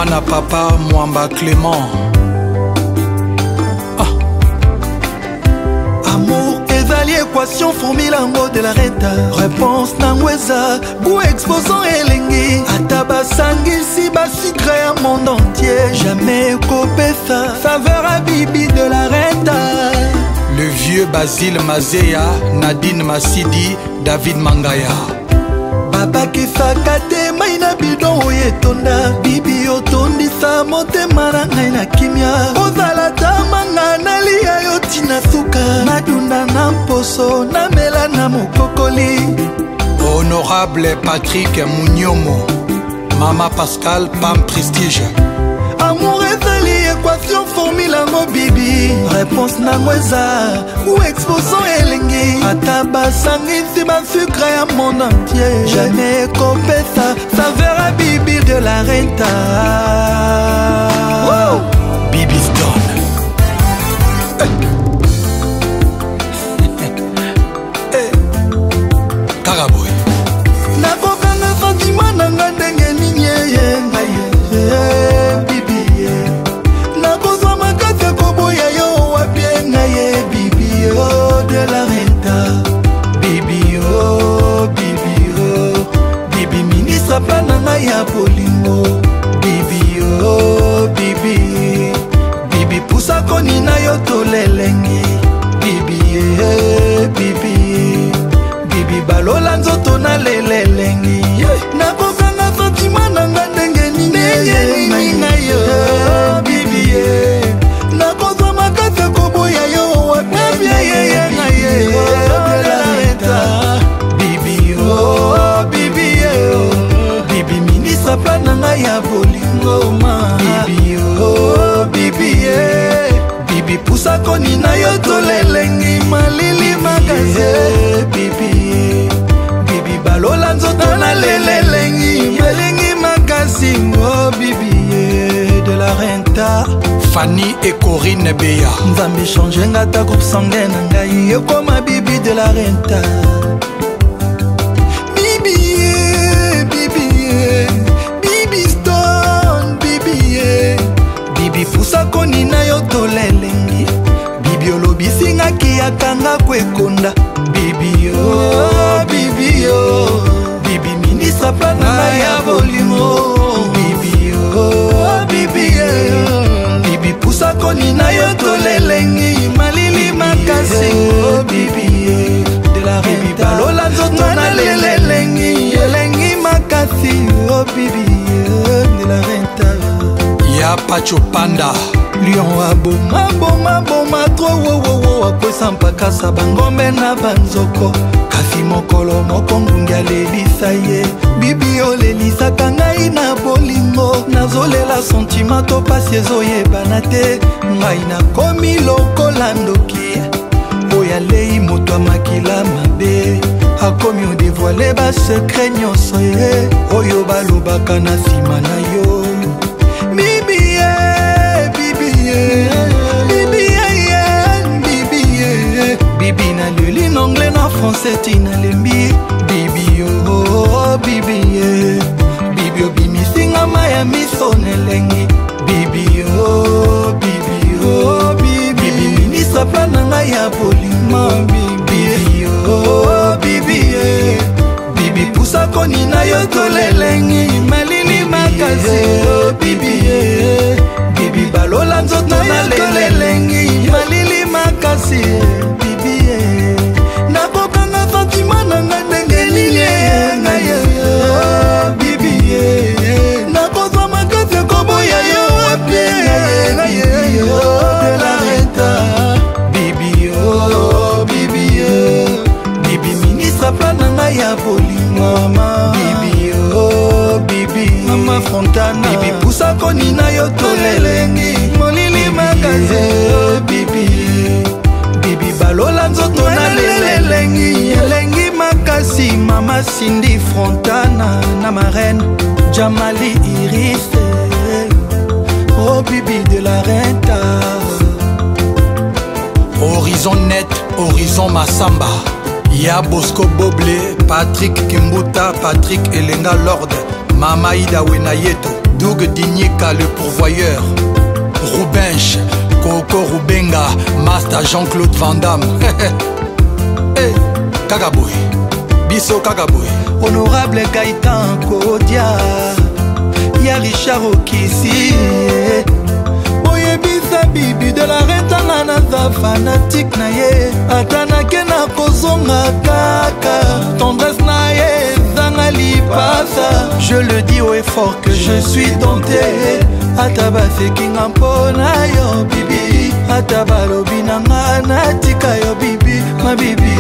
Mwana papa Mwamba Clément. Amour ezali équation formule yango de la renta. Réponse nangweza goût exposant elengi. Ata basangisi basikre ya monde entier. Jamais kopesa saveur à bibi de la renta. Le vieux Basile Mazéa, Nadine Massidi, David Mangaya. Baba kisaka te mai na bidon oyo etonda. Bibi otondisa motema na ngai na kimia. Ozala tamanga nalia yo tina suka. Nadunda na mposo namela na mokokoli. Honorable Patrick Mouniomo, Mama Pascal Pam Prestige. Amour ezali équation formule yango bibi. Réponse nango eza ou exposant elengi. Ata basangisi basucre ya monde entier. Jamais kopesa saveur à bibi de la renta. Bibi Stone. Karaboy. Nakokanga sentiment nanga ndenge nini ngai. Nakozwa makasi koboya yo wapie ngai bibi yo de la renta. Bibi yo, bibi yo. Bibi ministre plana ngai ya bolingo. Bibi yo, bibi. Bibi pusa koni na yo tolelengi. Bibi ye, bibi. Bibi balola nzoto na lelelengi. Nakokanga sentiment nanga ndenge nini ngai yo bibi ye. Nakozwa makasi koboya yo wapie ngai de la renta. Bibi yo, bibi ye. Bibi ministre plana ngai ya bolingo ma. Bibi yo, bibi ye. Bibi pusa koni na yo tolelengi malili makasi. Bibi bibi balola nzoto na lelelengi malengi makasi. Oh bibi de la renta. Fanny et Corinne Beya. Nzambe change ngata groupe sanguin na ngai ekoma bibi de la renta. Bibi bibi bibi Stone bibi bibi pusa koni na yo tolelengi. Bibi olobisi ngaki yakanga kwekonda. Bibi yo, bibi yo. Bibi ministre plana ya bolimo. Bibi yo, bibi yo. Bibi pusa koni na yo tolelengi malili makasi. Oh bibi de la renta. Balola nzoto na lelelengi elengi makasi. Oh bibi de la renta. Ya Pacho Panda. Lion aboma boma boma tro wo wo wo akwesa mpakasa bangombe na banzoko. Kasi mokolo moko ngungi alelisa ye. Bibi olelisaka ngai na bolingo. Nazolela sentiment to pasi ezoyebana te. Ngai nakomi lokola ndoki oyo alei moto amakila mabe. Akomi odevoile basekret nyonso ye oyo balobaka na nsima na yo. Bibi ye, bibi ye, bibi ye, bibi ye. Bibi na leli na anglais na français tina lembi. Bibi yo, bibi ye. Bibi obimisinga maya miso nelengi. Bibi yo, bibi yo, bibi. Bibi ministre plana ngai ya bolimo. Bibi yo, bibi ye. Bibi pusa koni na yo tolelengi malili makasi. Bibi ye. Bibi balola nzoto na lelelengi malili makasi. Bibi ye. Nakokanga sentiment nanga ndenge nini ngai yo. Bibi ye. Nakozwa makasi koboya yo wapie ngai yo de la renta. Bibi yo, bibi ye. Bibi ministre plana ngai ya bolingo mama. Bibi yo, bibi mama Fontana. Bibi pusa koni na yo tolelengi molili makasi. Bibi bibi balola nzoto na lelelengi elengi makasi. Mama Cindy Fontana na marraine Jamali Iris. Oh bibi de la renta. Horizon Net, Horizon Massamba. Ya Bosco Boble, Patrick Kimbuta, Patrick Elenga Lord, Mama Ida Wenayeto, Doug Dinyeka le pourvoyeur, Roubench, Coco Roubenga, Master Jean-Claude Van Damme. Hey, Kagaboy, Bisso Kagaboy. Honorable Gaëtan Kodia, ya Richard Okisi. Boyebisa bibi de la retana naza fanatique na ye. Atanake na kozonga kaka, tendresse na ye zanga lipasa. Je le dis haut et fort que je suis dompté. Ataba sekinga mpona yo bibi, ataba lobi nanga natika yo bibi, ma bibi,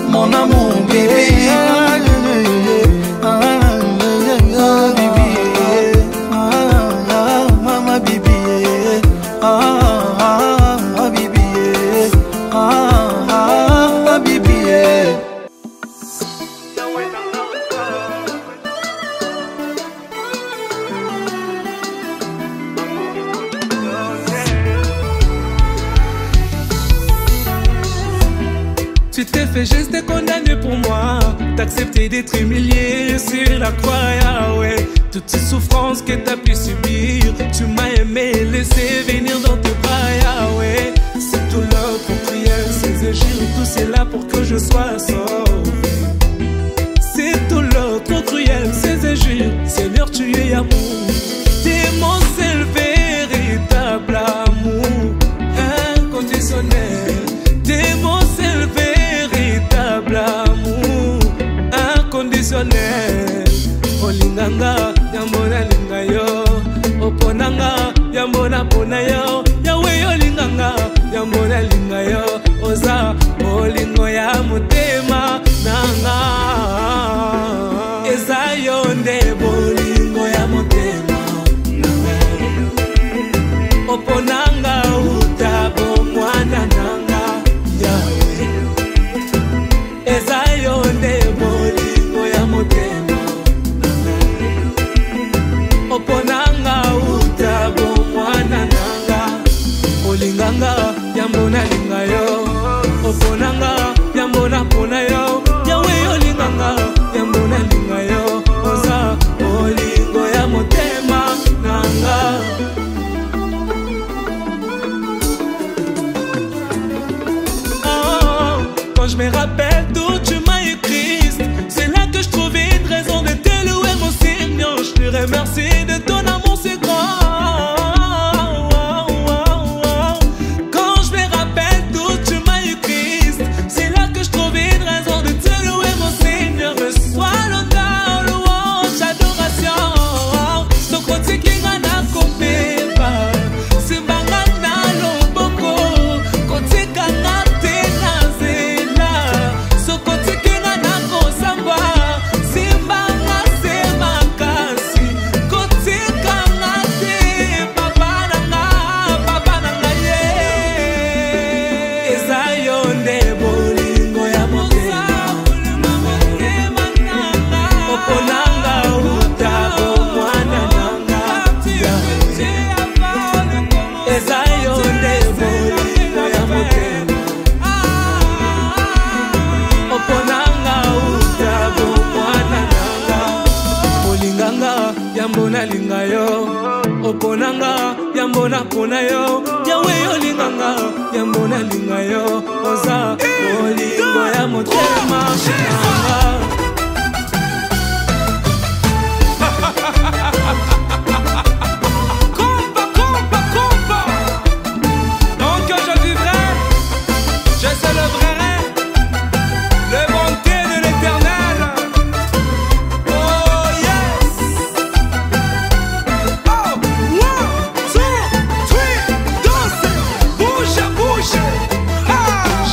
mon amour bibi. Tu t'es fait juste et condamné pour moi. T'as accepté d'être humilié sur la croix, Yahweh. Toutes ces souffrances que t'as pu subir, tu m'as aimé, laissé venir dans tes bras, Yahweh. C'est tout l'heure pour prière, ces injures, tout c'est là pour que je sois sauvé. C'est tout l'heure trop cruel, ces injures, Seigneur, tu es amour. T'es mon seul véritable amour, inconditionnel. T'es mon seul véritable amour, inconditionnel. Olinganga, yambona linga yo. Oponanga, yambona pona yo. Yahweh olinganga, yambona linga yo. Oza, olingo ya motema nanga. Eza yonde bolingo ya motema nanga. Oponanga utabo mwana nanga. Yahweh, eza yonde bolingo ya motema. Oponanga utabo mwana nanga. Olinganga yambona linga yo. Oponanga yambona pona yo. Yahweh olinganga yambona linga yo. Oza olingo ya motema nanga. Oh, quand je me rappelle d'où tu m'as écrit, c'est là que je trouvais une raison de te louer mon Seigneur. Je te remercie de ton amour si grand. Quand je me rappelle d'où tu m'as écrit, c'est là que je trouvais une raison de te louer mon Seigneur. Reçois l'honneur, louange, adoration. So côté qui n'a compépa, c'est bangana loboko. Côté kana tena zela, so côté qui n'a kosamba, c'est banga c'est makasi. Côté kana te papa nanga ye. Eza yonde bolingo ya motema. Oponanga utabo mwana nanga. Eza yonde bolingo ya motema. Oponanga utabo mwana nanga. Olinganga yambona linga yo. Oponanga yambona pona yo. Yahweh olinganga yambona linga yo. Oza olingo ya motema nanga. Donc je vivrai, je célébrerai le bonté de l'Éternel. Oh yes. Oh, 1, 2, 3, danse, bouge, bouge. Ah.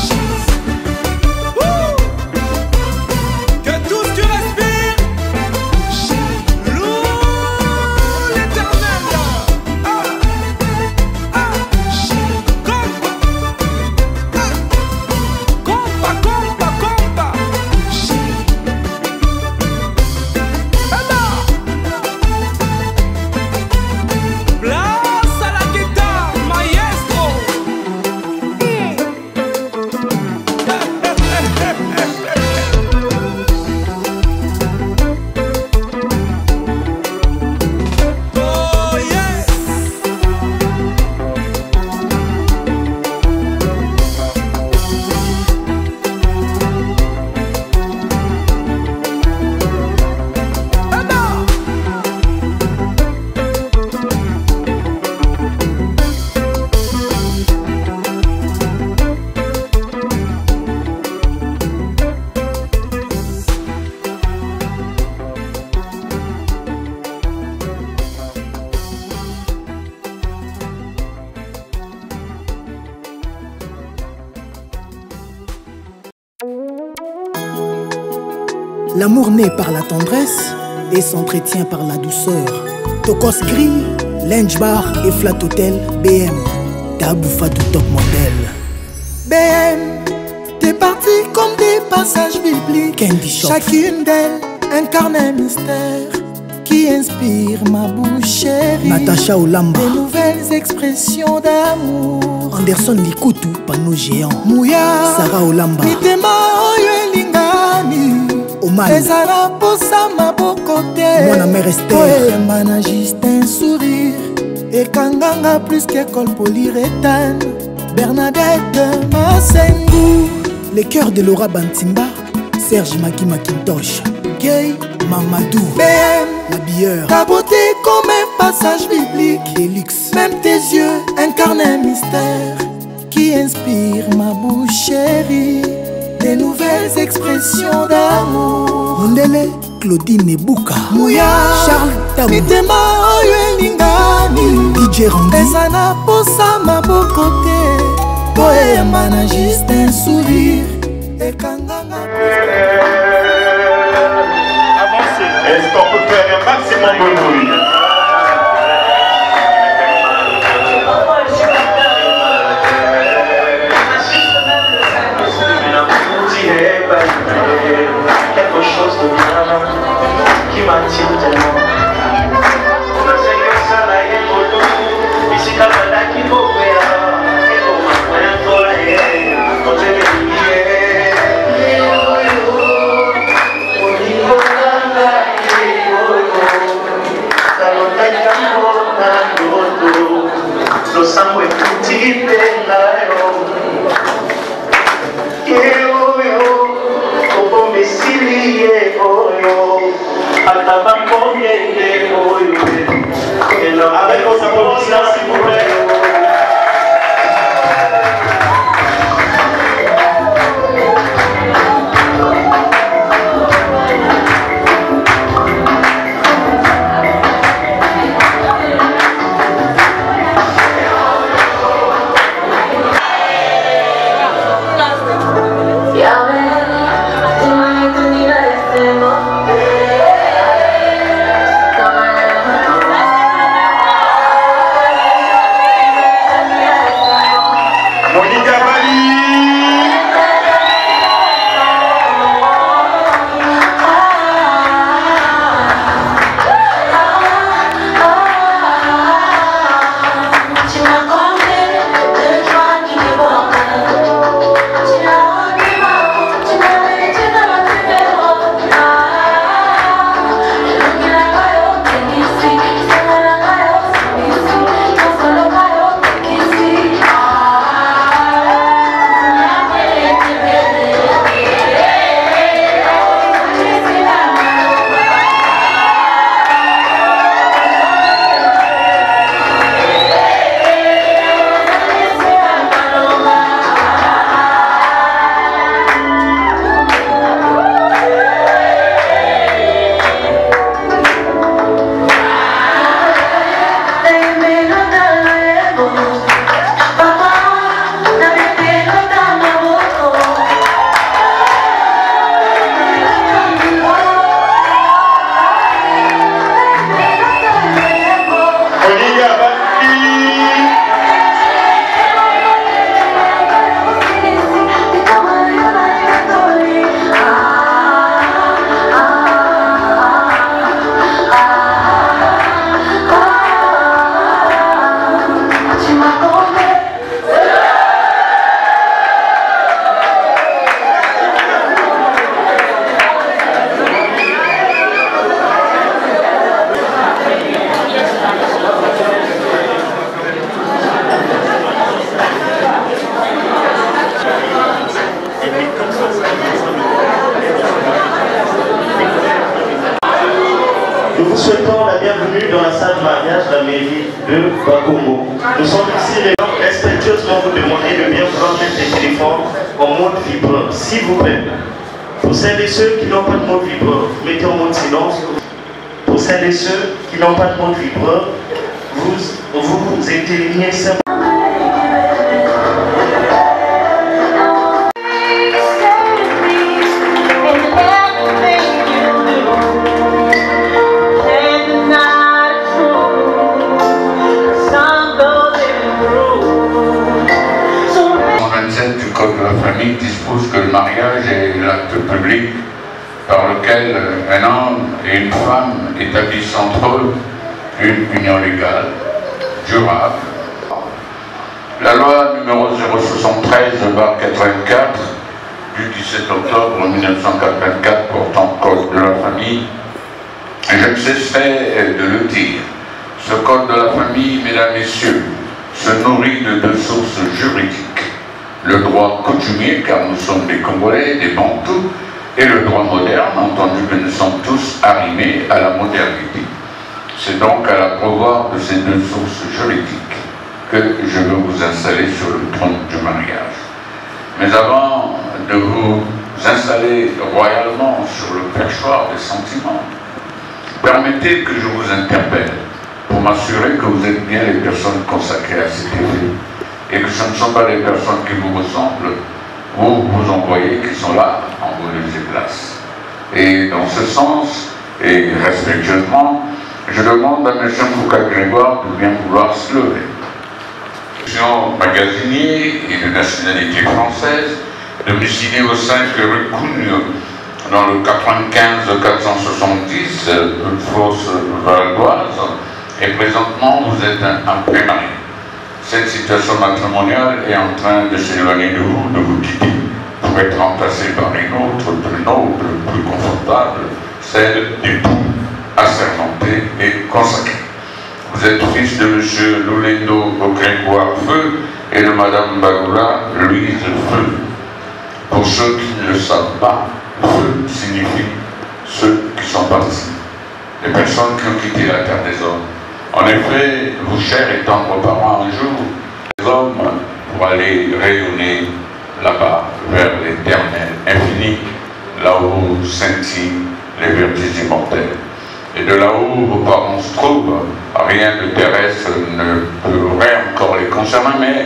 L'amour naît par la tendresse et s'entretient par la douceur. Tokos Grill, Lunch Bar et Flat Hotel BM. Tabou Fatou Top Model. BM, t'es parti comme des passages bibliques. Candy Shop. Chacune d'elles incarne un mystère qui inspire ma bouche chérie. Natacha Olamba. Des nouvelles expressions d'amour. Anderson Likutu, panneau géant. Mouya, Sarah Olamba. mitema oyo elingani. Oman. Ezala posa maboko te. Mwana mère Esther. Koyemba na juste un sourire. Ekanganga plus qu'école polyréthane. Bernadette Masengu. Les cœurs de Laura Bantimba. Serge Maki Macintosh. Gay Mamadou. BM, L'habilleur. ta beauté comme un passage biblique. Deluxe. Même tes yeux incarnent un mystère qui inspire ma bouche chérie. Des nouvelles expressions d'amour. Mondele, Claudine Ebouka. Mouya, Charles Tabou. mitema oyo elingani. DJ Randy. Eza na posa maboko te. Koyemba na juste un sourire. Ekanganga. Est-ce qu'on peut faire un maximum de bruit? Quelque chose de bien qui m'attire tellement. Avec vos applaudissements, s'il vous plaît. Nous vous souhaitons la bienvenue dans la salle de mariage de la mairie de Bakongo. Nous sommes ici les gens respectueusement vous demander de bien vouloir mettre les téléphones en mode vibreur, s'il vous plaît. Pour celles et ceux qui n'ont pas de mode vibreur, mettez en mode silence. Pour celles et ceux qui n'ont pas de mode vibreur, vous éteignez simplement. Everything c'est l'acte public par lequel un homme et une femme établissent entre eux une union légale, durable. La loi numéro 073/84 du 17 octobre 1984 portant code de la famille, je ne cesserai de le dire. Ce code de la famille, mesdames, messieurs, se nourrit de deux sources juridiques. Le droit coutumier, car nous sommes des Congolais, des Bantous, et le droit moderne, entendu que nous sommes tous arrimés à la modernité. C'est donc à l'abreuvoir de ces deux sources juridiques que je veux vous installer sur le trône du mariage. Mais avant de vous installer royalement sur le perchoir des sentiments, permettez que je vous interpelle pour m'assurer que vous êtes bien les personnes consacrées à cet effet et que ce ne sont pas les personnes qui vous ressemblent ou vous envoyez qui sont là en vos lieux et places. Et dans ce sens, et respectueusement, je demande à M. Foucault Grégoire de bien vouloir se lever. Magasinier et de nationalité française, domicilié au 5 rue Cougnes, dans le 95-470, fosse valdoise, et présentement vous êtes un pré-marié. Cette situation matrimoniale est en train de s'éloigner de vous quitter, pour être remplacée par une autre, plus noble, plus confortable, celle d'époux assermenté et consacré. Vous êtes fils de M. Louledo Grégoire Feu et de Mme Bagoula Louise Feu. Pour ceux qui ne le savent pas, Feu signifie ceux qui sont partis, les personnes qui ont quitté la terre des hommes. En effet, vous, chers et tendres parents, un jour, les hommes, pour aller rayonner là-bas, vers l'éternel infini, là où scintillent les vertus immortelles. Et de là où vos parents se trouvent, rien de terrestre ne pourrait encore les concerner, mais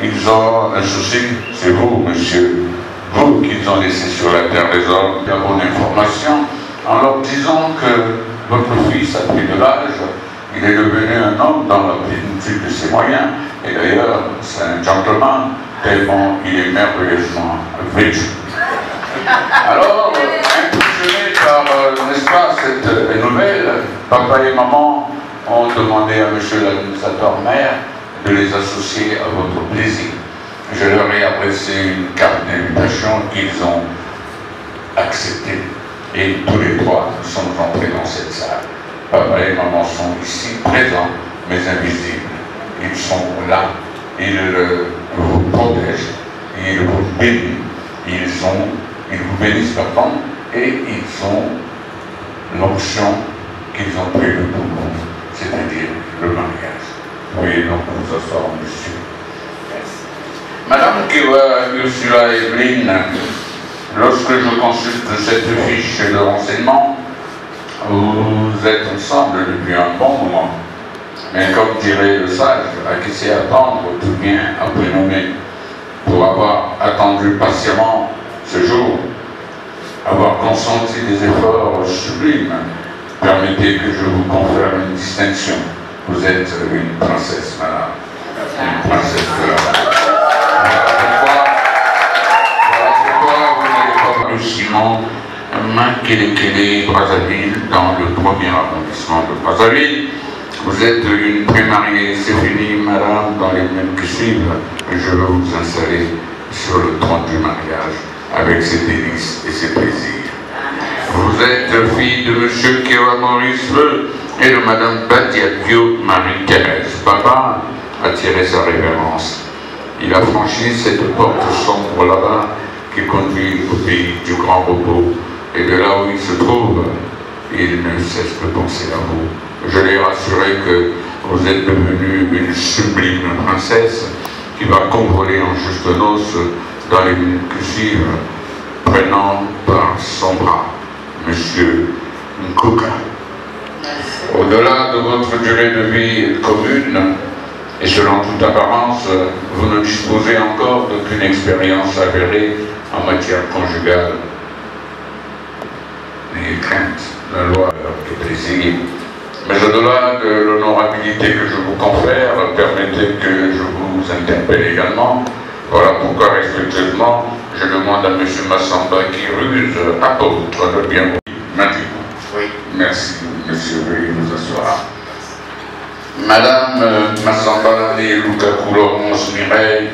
ils ont un souci, c'est vous, monsieur, vous qu'ils ont laissé sur la terre des hommes, la bonne information, en leur disant que votre fils a pris de l'âge, il est devenu un homme dans la plénitude de ses moyens, et d'ailleurs, c'est un gentleman, tellement il est merveilleusement vêtu. Alors, impressionné par, n'est-ce pas, cette nouvelle, papa et maman ont demandé à monsieur l'administrateur maire de les associer à votre plaisir. Je leur ai adressé une carte d'invitation qu'ils ont acceptée. Et tous les trois sommes entrés dans cette salle. Papa et maman sont ici, présents, mais invisibles. Ils sont là, ils vous protègent, ils vous bénissent, ils vous bénissent, pardon, et ils ont l'option qu'ils ont prévue pour vous, c'est-à-dire le mariage. Veuillez donc vous asseoir, monsieur. Madame Kiwa Ursula Evelyne, lorsque je consulte cette fiche de renseignement, vous êtes ensemble depuis un bon moment. Mais comme dirait le sage, à qui sait attendre, tout bien à prénommer. Pour avoir attendu patiemment ce jour, avoir consenti des efforts sublimes, permettez que je vous confère une distinction. Vous êtes une princesse, madame. Une princesse de la Simon Makele Brazzaville, dans le 1er arrondissement de Brazzaville. Vous êtes une pré-mariée, c'est fini, madame, dans les minutes qui suivent. Je veux vous installer sur le trône du mariage avec ses délices et ses plaisirs. Vous êtes fille de M. Kéwa Maurice Feu et de Mme Badiadio Marie-Thérèse. Papa a tiré sa révérence. Il a franchi cette porte sombre là-bas qui conduit au pays du grand repos. Et de là où il se trouve, il ne cesse de penser à vous. Je l'ai rassuré que vous êtes devenue une sublime princesse qui va convoler en juste noces dans les minutes qui suivent, prenant par son bras Monsieur Nkouka. Au-delà de votre durée de vie commune, et selon toute apparence, vous ne disposez encore d'aucune expérience avérée en matière conjugale. N'ayez crainte, la loi est plaisir. Mais au-delà de l'honorabilité que je vous confère, permettez que je vous interpelle également. Voilà pourquoi respectueusement, Je demande à M. Massamba qui ruse apôtre de bien. Oui. Merci, monsieur, veuillez vous asseoir. Madame Massamba et Lukaku Laurence Mireille,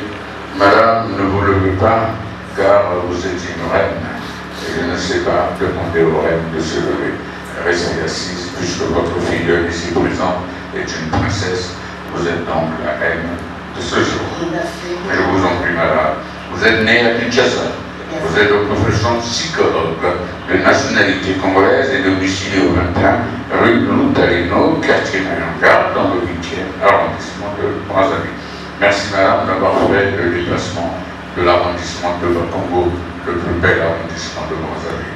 madame, ne vous levez pas, car vous êtes une reine. Et je ne sais pas demander aux reines de se lever. Restez assise, puisque votre filleule ici présente est une princesse. Vous êtes donc la reine de ce jour. Je vous en prie, madame. Vous êtes née à Kinshasa. Vous êtes de profession psychologue de nationalité congolaise et domicilié au 21 rue Loutalino, quartier Mayanga, dans le 8e arrondissement de Brazzaville. Merci, madame, d'avoir fait le déplacement de l'arrondissement de Bakongo, le plus bel arrondissement de Brazzaville.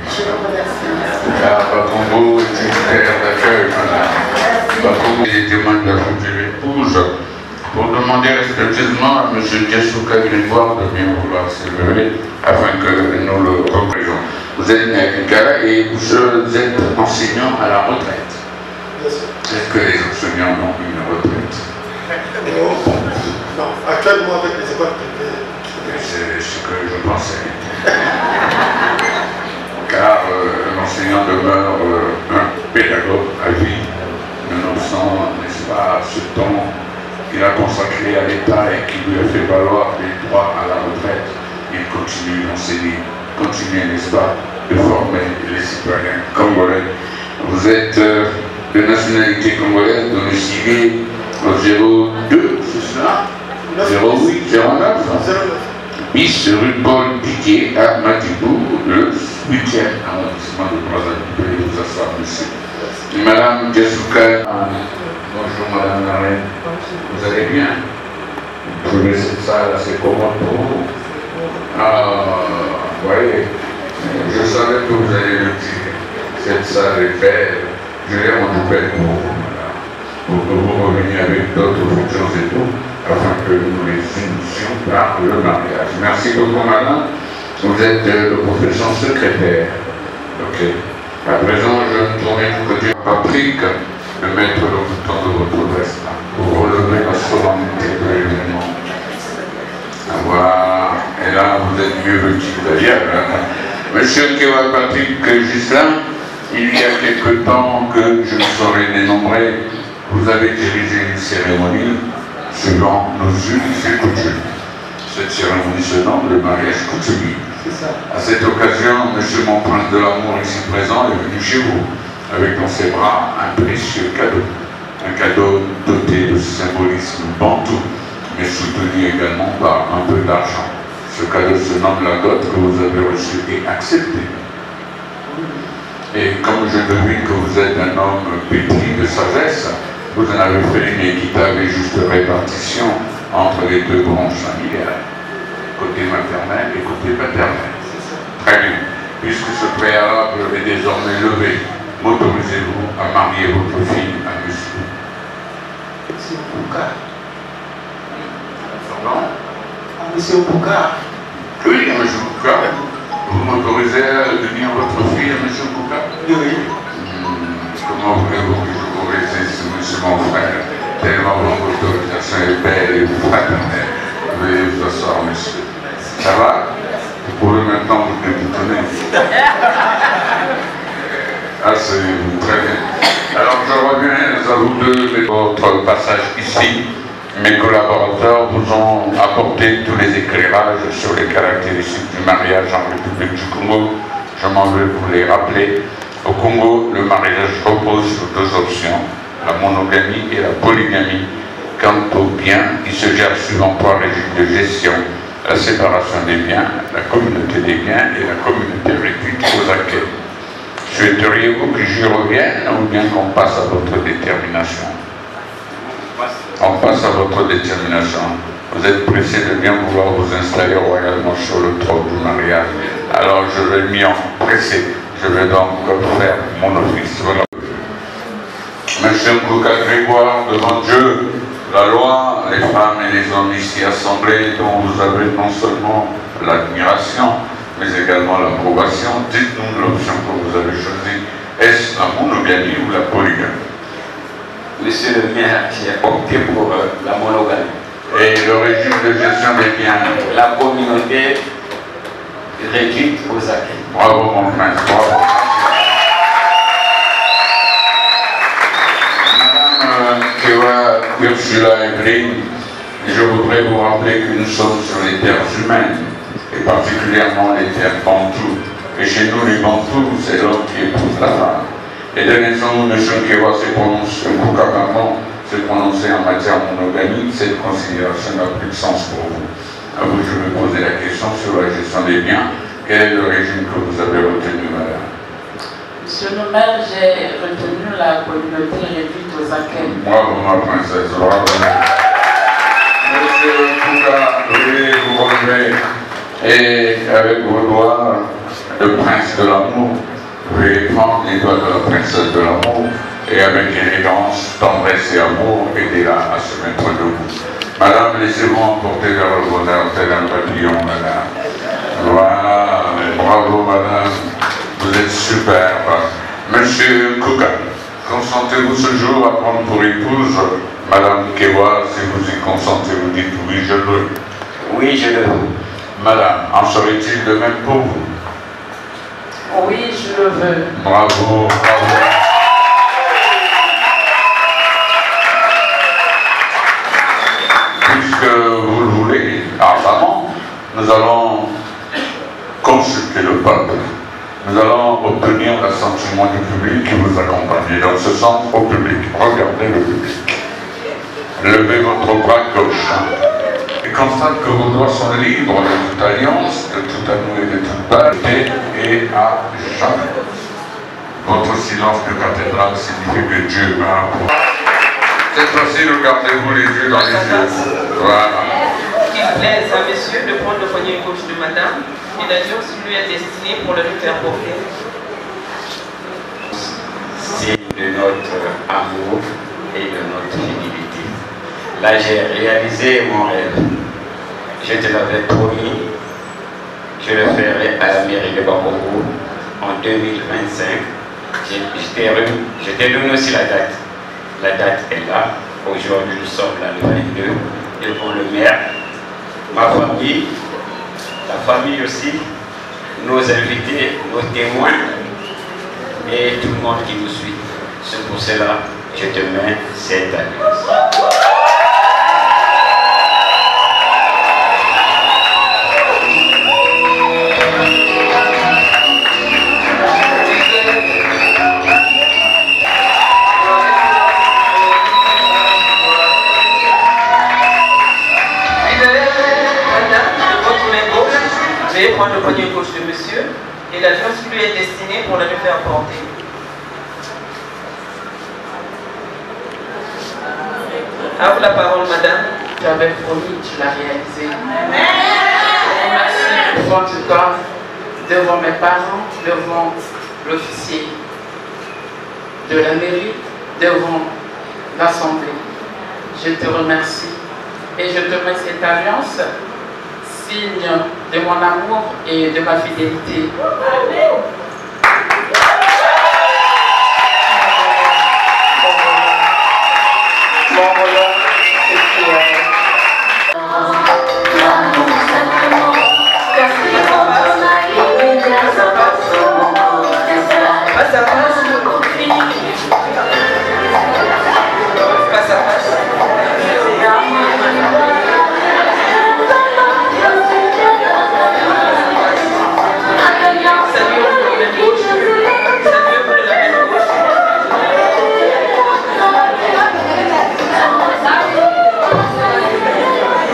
Car Bakongo est une terre d'accueil, madame. Bakongo est témoin de la future épouse. Pour demander respectueusement à M. Diasouka Grégoire de bien vouloir s'élever afin que nous le représentons. Vous êtes né à Kinkala et vous êtes enseignant à la retraite. Est-ce que les enseignants ont une retraite? Non, actuellement avec les écoles privées. C'est ce que je pensais. Car l'enseignant demeure un pédagogue à vie, nonobstant, n'est-ce pas, ce temps qu'il a consacré à l'État et qui lui a fait valoir des droits à la retraite. Il continue d'enseigner, continue, n'est-ce pas, de former les citoyens congolais. Vous êtes de nationalité congolaise, domicilié au 02, c'est ça? 08, 09 bis rue Paul Piquet à Matibou, le 8e arrondissement de Brazzaville. Veuillez vous asseoir, monsieur. Madame Diasouka. Bonjour madame la reine, vous allez bien? Vous trouvez cette salle assez commode pour vous? Vous voyez, je savais que vous alliez le dire. Cette salle est belle, je l'ai rendue belle pour vous, madame. Pour que vous reveniez avec d'autres futurs époux, afin que nous les unissions par le mariage. Merci beaucoup madame, vous êtes de profession secrétaire. Ok. À présent, je me tourne du côté Patrick, de mettre le bouton de votre veste pour relever la solennité de l'événement. Voilà. Et là, vous êtes mieux vêtu d'ailleurs. Monsieur Kewa Patrick Gislain, il y a quelque temps que je ne saurais dénombrer, vous avez dirigé une cérémonie suivant nos us et coutumes. Cette cérémonie se nomme le mariage coutumier. À cette occasion, monsieur mon prince de l'amour ici présent est venu chez vous, avec dans ses bras un précieux cadeau. Un cadeau doté de symbolisme bantou, mais soutenu également par un peu d'argent. Ce cadeau se nomme la dot que vous avez reçu et accepté. Et comme je devine que vous êtes un homme pétri de sagesse, vous en avez fait une équitable et juste répartition entre les deux branches familiales, côté maternel et côté paternel. Très bien. Puisque ce préalable est désormais levé, m'autorisez-vous à marier votre fille à monsieur? Monsieur Bouka. Pardon? Monsieur Bouka. Oui, à monsieur Bouka. Vous m'autorisez à donner votre fille à monsieur Bouka? Oui. Comment voulez-vous que je vous résiste, monsieur mon frère? Tellement votre autorisation est belle et fraternelle. Veuillez vous asseoir, monsieur. Ça va? Vous pouvez maintenant vous déboutonner. Ah, c'est très bien. Alors, je reviens à vous deux, votre passage ici. Mes collaborateurs vous ont apporté tous les éclairages sur les caractéristiques du mariage en République du Congo. Je m'en vais vous les rappeler. Au Congo, le mariage repose sur deux options, la monogamie et la polygamie. Quant aux biens, ils se gèrent suivant trois régimes de gestion: la séparation des biens, la communauté des biens et la communauté réduite aux acquis. Souhaiteriez-vous que j'y revienne ou bien qu'on passe à votre détermination? On passe à votre détermination. Vous êtes pressé de bien vouloir vous installer royalement sur le trône du mariage. Alors je vais m'y empresser. Je vais donc faire mon office. Voilà. Monsieur Nkouka Grégoire, devant Dieu, la loi, les femmes et les hommes ici assemblés, dont vous avez non seulement l'admiration, mais également l'approbation, dites-nous l'option que vous avez choisie. Est-ce la monogamie ou la polygamie? Monsieur le maire, j'ai opté pour la monogamie. Et le régime de gestion des biens? La communauté réduite aux acquis. Bravo mon prince, bravo. Madame Kewa Ursula Evelyn, je voudrais vous rappeler que nous sommes sur les terres humaines, et particulièrement les terres bantoues. Et chez nous, les bantous, c'est l'homme qui épouse la femme. Et de raison, M. Kewa s'est prononcé en matière monogamique, cette considération n'a plus de sens pour vous. À vous, je vais poser la question sur la gestion des biens. Quel est le régime que vous avez retenu, madame? Monsieur le maire, j'ai retenu la communauté réduite aux accueils. Bravo, ma princesse, bravo. Monsieur Kouka, veuillez vous relever et avec vos doigts, le prince de l'amour, veuillez prendre les doigts de la princesse de l'amour et avec élégance, tendresse et amour, aidez-la à se mettre debout. Madame, laissez-vous emporter vers le bonheur tel un papillon, madame. Voilà, bravo, madame. Vous êtes superbe. Monsieur Kouka, consentez-vous ce jour à prendre pour épouse Madame Kewa? Si vous y consentez, vous dites oui, je le veux. Oui, je le veux. Madame, en serait-il de même pour vous? Oui, je le veux. Bravo, bravo. Puisque vous le voulez ardemment, nous allons consulter le peuple. Nous allons obtenir l'assentiment du public qui vous accompagne. Dans ce sens, au public, regardez le public. Levez votre bras gauche et constate que vos doigts sont libres de toute alliance, de tout anneau et de toute balle, et à jamais. Votre silence de cathédrale signifie que Dieu va. Cette fois-ci, regardez-vous les yeux dans les yeux. Voilà. Qu'il plaise à messieurs de prendre le poignet gauche de madame et l'alliance lui est destinée pour le lui faire porter. Signe de notre amour et de notre fidélité. Là, j'ai réalisé mon rêve. Je te l'avais promis, je le ferai à la mairie de Bakongo en 2025. Je t'ai donné aussi la date. La date est là. Aujourd'hui, nous sommes là le 22 devant le maire. Ma famille, la famille aussi, nos invités, nos témoins et tout le monde qui nous suit. C'est pour cela que je te mets cette alliance. Veuillez prendre le poignet gauche de monsieur et l'alliance lui est destinée pour le lui faire porter. À vous la parole, madame. Tu avais promis, tu l'as réalisé. Merci devant tout corps, devant mes parents, devant l'officier de la mairie, devant l'assemblée. Je te remercie et je te mets cette alliance, signe de mon amour et de ma fidélité. Amen.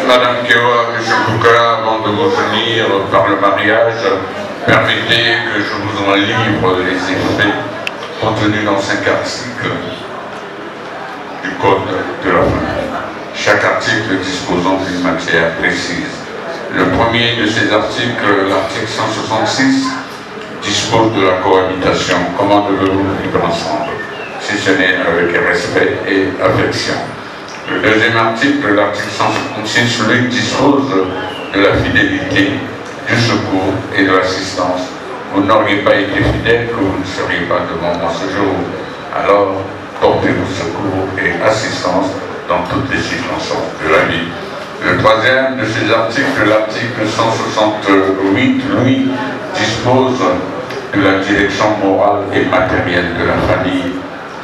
Madame Kewa, M. Kouka, avant de vous unir par le mariage, permettez que je vous en livre les effets contenus dans 5 articles du Code de la famille. Chaque article disposant d'une matière précise. Le premier de ces articles, l'article 166, dispose de la cohabitation. Comment devez-vous vivre ensemble, si ce n'est avec respect et affection? Le deuxième article, l'article 156, lui dispose de la fidélité, du secours et de l'assistance. Vous n'auriez pas été fidèle que vous ne seriez pas devant moi ce jour. Alors, portez-vous secours et assistance dans toutes les circonstances de la vie. Le troisième de ces articles, l'article 168, lui, dispose de la direction morale et matérielle de la famille,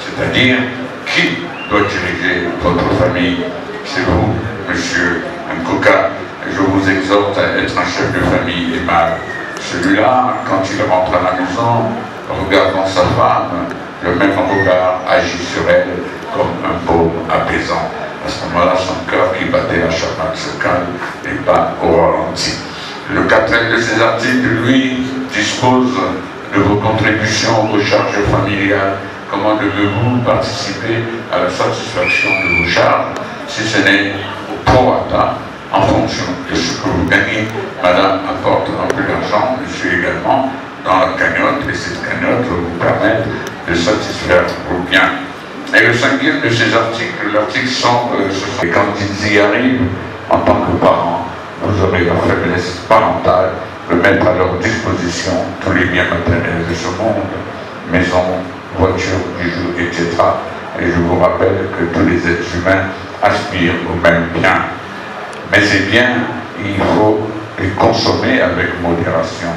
c'est-à-dire qui doit diriger votre famille. C'est vous, monsieur Nkouka. Je vous exhorte à être un chef de famille aimable. Celui-là, quand il rentre à la maison, regardant sa femme, le même regard agit sur elle comme un baume apaisant. À ce moment-là, son cœur qui battait la chamade se calme et bat au ralenti. Le quatrième de ces articles, lui, dispose de vos contributions aux charges familiales. Comment devez-vous participer à la satisfaction de vos charges, si ce n'est au prorata, en fonction de ce que vous gagnez. Madame apporte un peu d'argent, monsieur également, dans la cagnotte, et cette cagnotte va vous permettre de satisfaire vos biens. Et le cinquième de ces articles, l'article 160, et quand ils y arrivent, en tant que parents, vous aurez la faiblesse parentale de mettre à leur disposition tous les biens matériels de ce monde, maison, voiture, bijoux, etc. Et je vous rappelle que tous les êtres humains aspirent aux mêmes biens. Mais ces biens, il faut les consommer avec modération.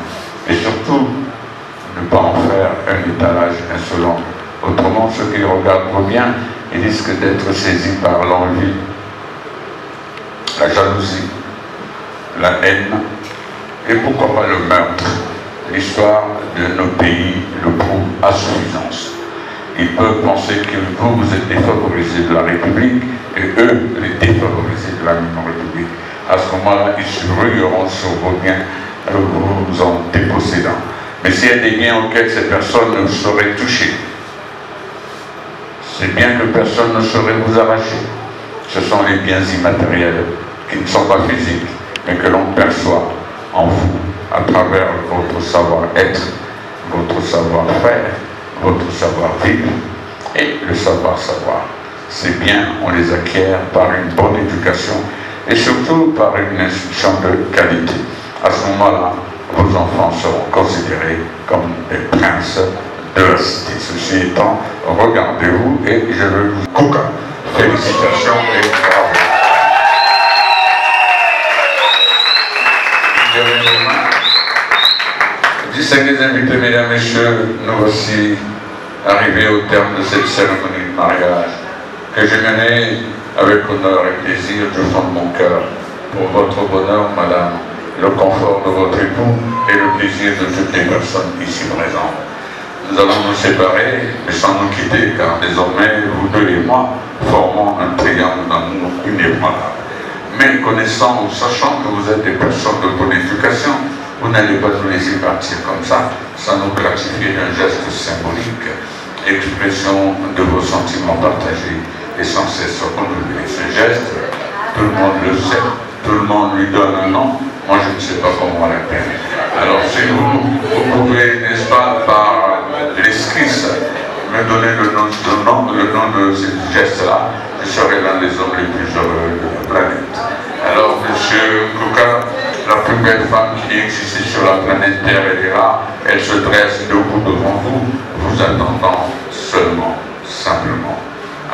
Et surtout, ne pas en faire un étalage insolent. Autrement, ceux qui regardent vos biens, ils risquent d'être saisis par l'envie, la jalousie, la haine, et pourquoi pas le meurtre. L'histoire de nos pays le prouve à suffisance. Ils peuvent penser que vous êtes défavorisés de la République et eux, les défavorisés de la même République. À ce moment-là, ils se rueront sur vos biens, vous en dépossédant. Mais s'il y a des biens auxquels ces personnes ne sauraient toucher, c'est bien que personne ne saurait vous arracher. Ce sont les biens immatériels qui ne sont pas physiques, mais que l'on perçoit en vous à travers votre savoir-être, votre savoir-faire, votre savoir-vivre et le savoir-savoir. Ces biens, on les acquiert par une bonne éducation et surtout par une instruction de qualité. À ce moment-là, vos enfants seront considérés comme des princes de la cité. Ceci étant, regardez-vous et je veux vous couper. Félicitations et bravo. Distingués invités, mesdames, messieurs, nous voici arrivés au terme de cette cérémonie de mariage que j'ai menée avec honneur et plaisir du fond de mon cœur pour votre bonheur, madame, le confort de votre époux et le plaisir de toutes les personnes ici présentes. Nous allons nous séparer, mais sans nous quitter, car désormais, vous deux et moi formons un triangle d'amour inébranlable. Mais connaissant ou sachant que vous êtes des personnes de bonne éducation, vous n'allez pas nous laisser partir comme ça, sans nous gratifier d'un geste symbolique, expression de vos sentiments partagés et sans cesse renouvelés. Ce geste, tout le monde le sait, tout le monde lui donne un nom, moi je ne sais pas comment l'appeler. Alors si vous pouvez, n'est-ce pas, par l'esquisse, me donner le nom de ce geste-là, je serai l'un des hommes les plus heureux de la planète. Alors, monsieur Nkouka, la plus belle femme qui existe sur la planète Terre est là, elle se dresse debout devant vous, vous attendant seulement, simplement.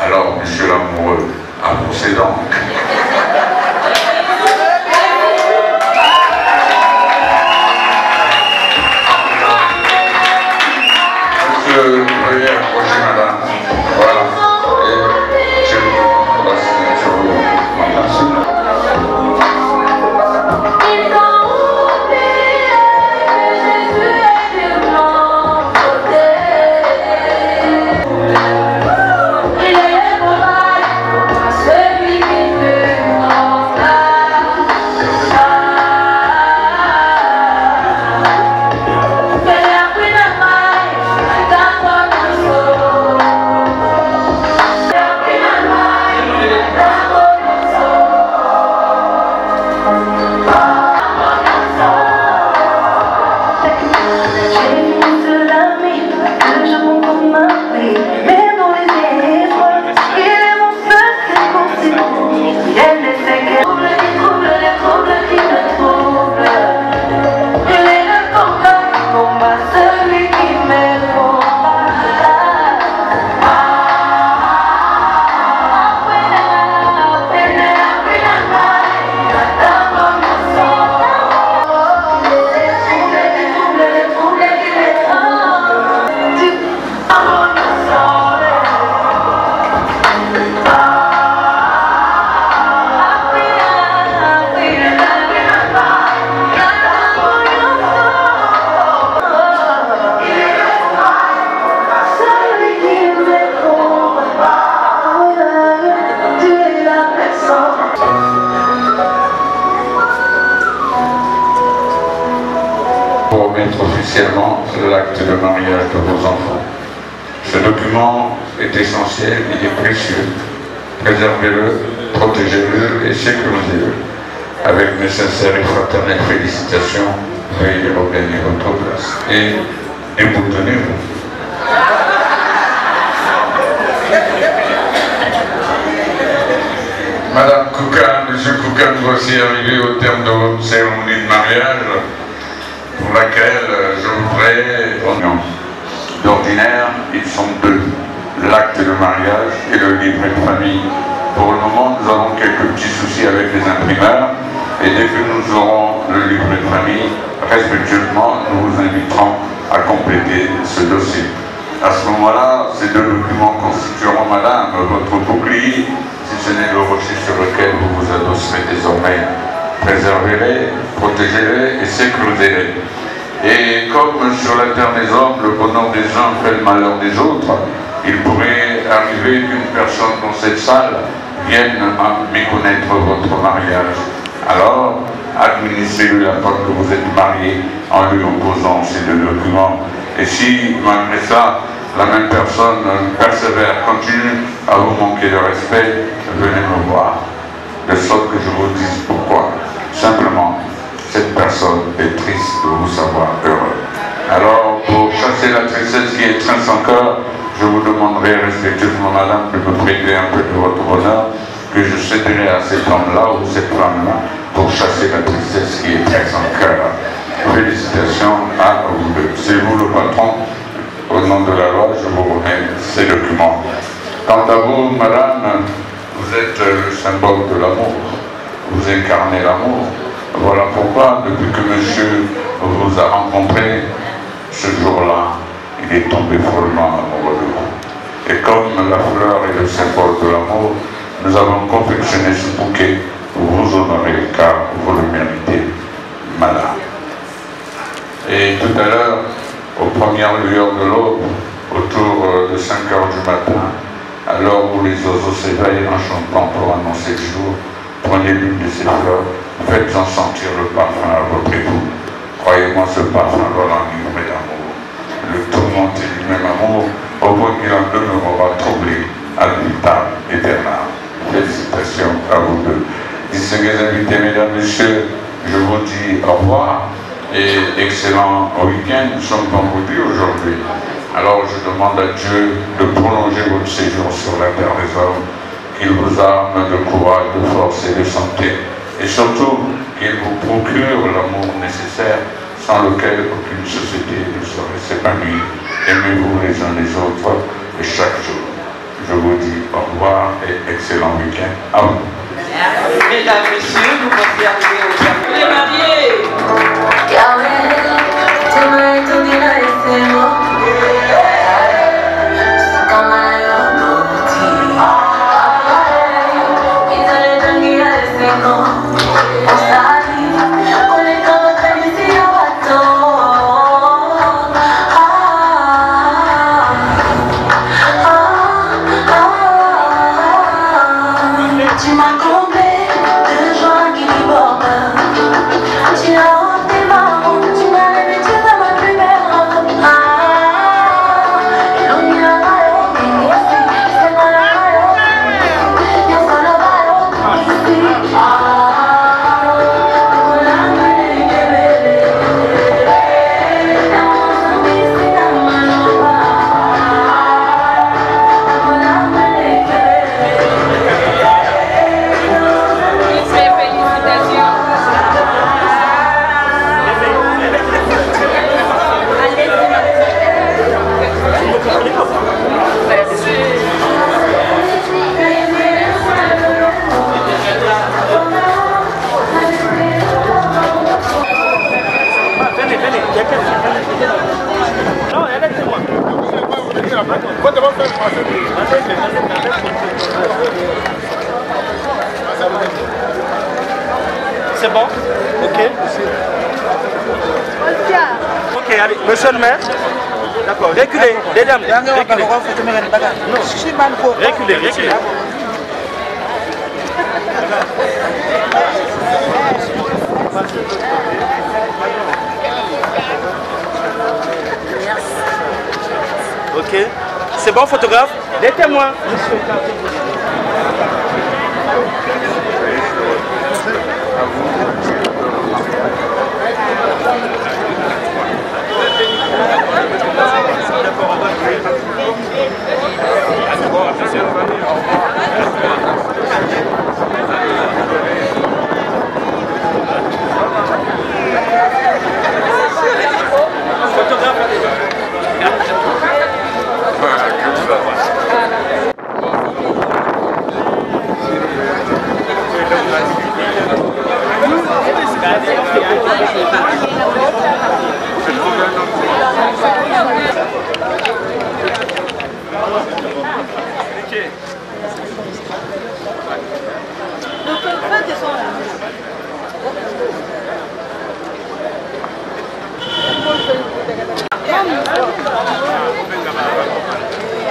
Alors, monsieur l'amoureux, avancez donc. Veuillez approcher, madame. Voilà. Et je vous demande la signature de la signature. officiellement l'acte de mariage de vos enfants. Ce document est essentiel, il est précieux. Préservez-le, protégez-le et sécurisez-le. Avec mes sincères et fraternelles félicitations, veuillez regagner votre place et éboutonnez-vous. Madame Koukan, Monsieur Koukan, voici arrivé au terme de votre cérémonie de mariage, pour laquelle je voudrais... D'ordinaire, ils sont deux, l'acte de mariage et le livret de famille. Pour le moment, nous avons quelques petits soucis avec les imprimeurs, et dès que nous aurons le livret de famille, respectueusement, nous vous inviterons à compléter ce dossier. À ce moment-là, ces deux documents constitueront, madame, votre bouclier, si ce n'est le rocher sur lequel vous vous adosserez désormais. Préservez-les, protégez-les et sécurisez-les. Et comme sur la terre des hommes, le bonheur des uns fait le malheur des autres, il pourrait arriver qu'une personne dans cette salle vienne à méconnaître votre mariage. Alors, administrez-lui la preuve que vous êtes marié en lui opposant ces deux documents. Et si, malgré ça, la même personne persévère, continue à vous manquer de respect, venez me voir. De sorte que je vous dise pourquoi. Simplement, cette personne est triste de vous savoir heureux. Alors, pour chasser la tristesse qui étreint son cœur, je vous demanderai respectueusement, madame, de me prêter un peu de votre bonheur, que je céderai à cet homme-là ou cette femme-là, pour chasser la tristesse qui étreint son cœur. Félicitations à vous deux. C'est vous le patron. Au nom de la loi, je vous remets ces documents. Quant à vous, madame, vous êtes le symbole de l'amour. Vous incarnez l'amour. Voilà pourquoi, depuis que monsieur vous a rencontré, ce jour-là, il est tombé follement amoureux de vous. Et comme la fleur est le symbole de l'amour, nous avons confectionné ce bouquet pour vous honorer, car vous le méritez, madame. Et tout à l'heure, aux premières lueurs de l'aube, autour de 5 heures du matin, à l'heure où les oiseaux s'éveillent en chantant pour annoncer le jour, prenez l'une de ces fleurs, faites-en sentir le parfum à votre époux. Croyez-moi, ce parfum va l'enivrer d'amour. Le tourmenter du même amour, au point qu'il en demeurera troublé à l'habitable éternel. Félicitations à vous deux. Distingués invités, mesdames, messieurs, je vous dis au revoir et excellent week-end. Nous sommes vendredi aujourd'hui. Alors je demande à Dieu de prolonger votre séjour sur la terre des hommes, qu'il vous arme de courage, de force et de santé, et surtout qu'il vous procure l'amour nécessaire sans lequel aucune société ne saurait s'épanouir. Aimez-vous les uns les autres et chaque jour. Je vous dis au revoir et excellent week-end à vous. Mesdames, messieurs, nous voici arrivés au terme. Les mariés! C'est bon? Ok. Ok, allez, monsieur le maire. D'accord, reculez, les dames, reculez. Non, reculez, reculez. Ok. C'est bon, photographe? Des témoins.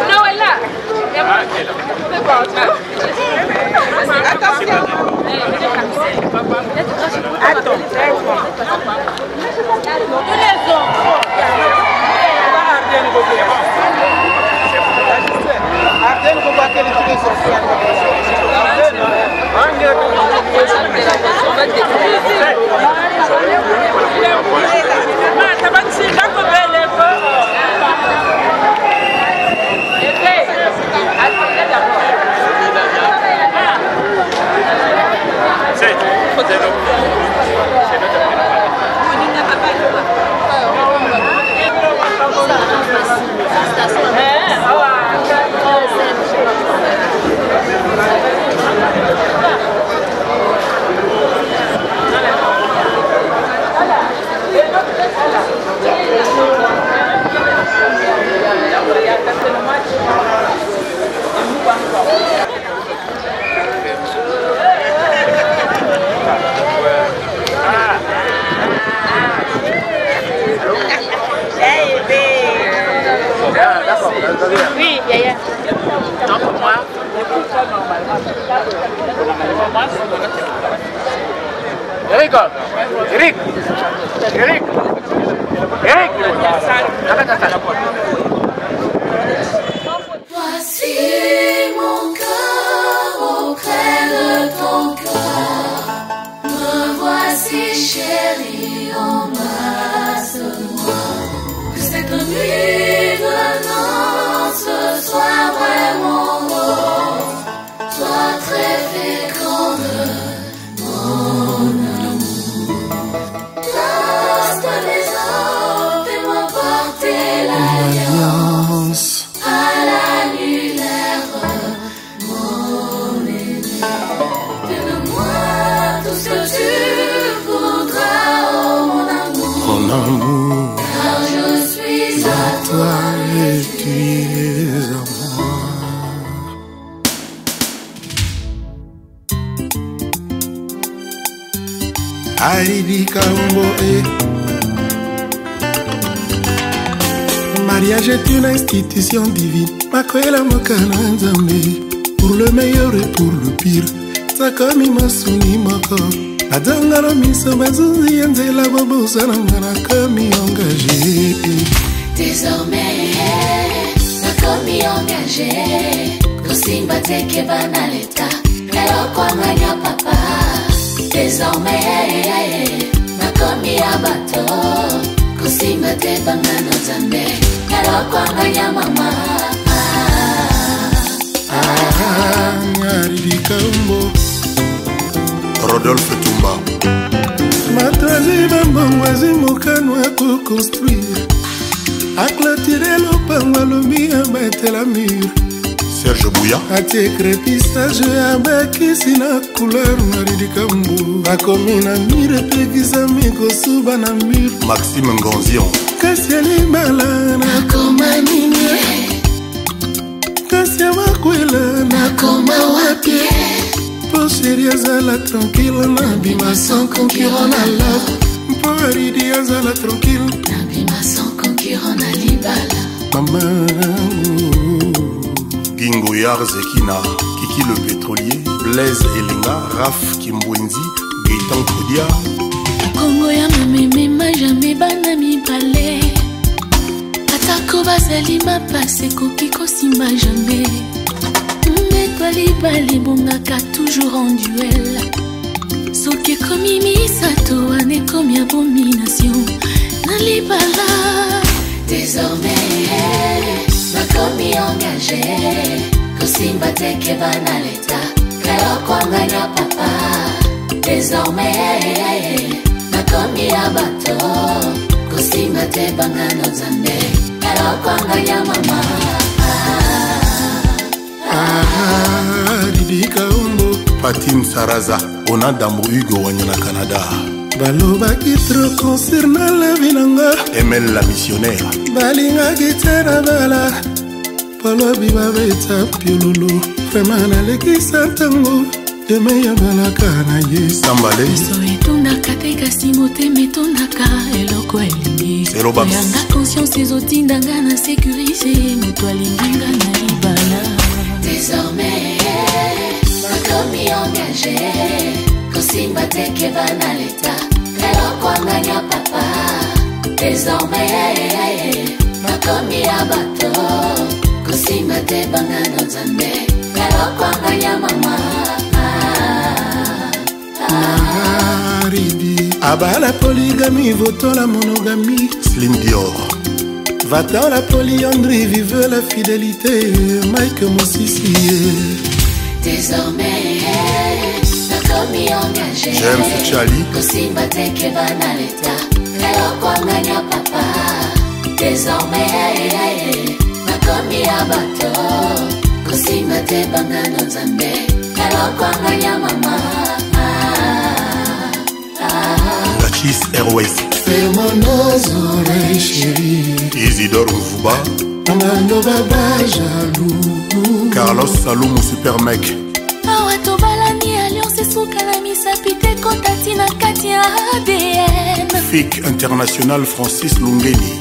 Non, elle là. Oui, Yaya. Non, pour moi. Eric, Eric, Eric, Eric. Voici mon cœur auprès de ton cœur. Me voici chérie, embrasse-moi. Que cette nuit venant ce soir vraiment beau, sois très féconde, mon amour. Place de mes hommes, fais-moi porter l'alliance à l'annulaire, mon aîné. Donne-moi tout ce que tu voudras, oh mon amour. Mon amour, car je suis à toi et tu es à moi. Aribi Kaombo mariage est une institution divine. Makoela Mokana Nzambe, pour le meilleur et pour le pire. Sakami Masuni Moko, Adangara Miso Bazuzi Yanzela Bobo Sanangana Kami engagé. Désormais, Nakomi engagé. Kosimba Teke Banaleta, Elo Kwanganya Papa. Désormais, Nakomi Abato, Kosimba Te Bangano Zambe, Elo Kwanganya Mama. Aribi Kaombo, Rodolphe Tumba. Matrazi Bambangwazi Mokano à construire. A clôturer le pan à l'omi à mettre la mur. Serge Bouya. A tes crépissage à baki sina couleur Aribi Kaombo. A commis na mire pegisa miko suba na mur. Maxime Ngonzion. Kasiali malana koma nini. Kasia makwela na koma wapi. Pour chérie azala tranquille, nabima sans concurrent na love. Pour Aridi azala tranquille, nabima sans concurrent na libala. Maman Gingo Yar Zekina, Kiki le pétrolier, Blaise Elenga, Raf Kimbwenzi, Gaëtan Kodia. Kongo ya mameme ma jamais bana mi balé. Atako bato bazali mapase koki kosima jamais. Étoile bali bongaka toujours en duel. Soki komi misato ane komi abomination na libala. Désormais nakomi engagé kosimba teke bana leta kala kwanganya papa. Désormais nakomi abato kosimba te bangano zambe kala kwanganya mama. Didi Kaombo Patine Saraza Onadambo Hugo Wanyana Canada Baloba qui trop concernant la vinanga Emel la missionnaire Balinga qui tera bala Palo biba beta piololo Fremana leki santango Emeya bala kana ye Sambale So etondaka te kasi motema etondaka eloko elingi oyanga conscience ezotindanga na sécurise moto alinganga na libala. Désormais nakomi engagé kosimba teke bana leta eloko anganya papa. Désormais nakomi abato kosimba te bangano zambe eloko anganya mama. Aba la polygamie, votant la monogamie. Slim Dior. Va-t'en la polyandrie, vive la fidélité. Mike Mosisi. Désormais, nakomi engagé. James Charlie. Kosimba teke bana leta eloko anganya papa. Désormais, nakomi abato kosimba te bangano zambe eloko anganya mama. Gachis Airways. Ferme nos oreilles chérie. Isidore Mvuba. Amando baba jaloux. Carlos Saloum Super Mec. Awa tobalani alliance suka na misapite kontati na kati ya ADN. FIC International Francis Lungeni.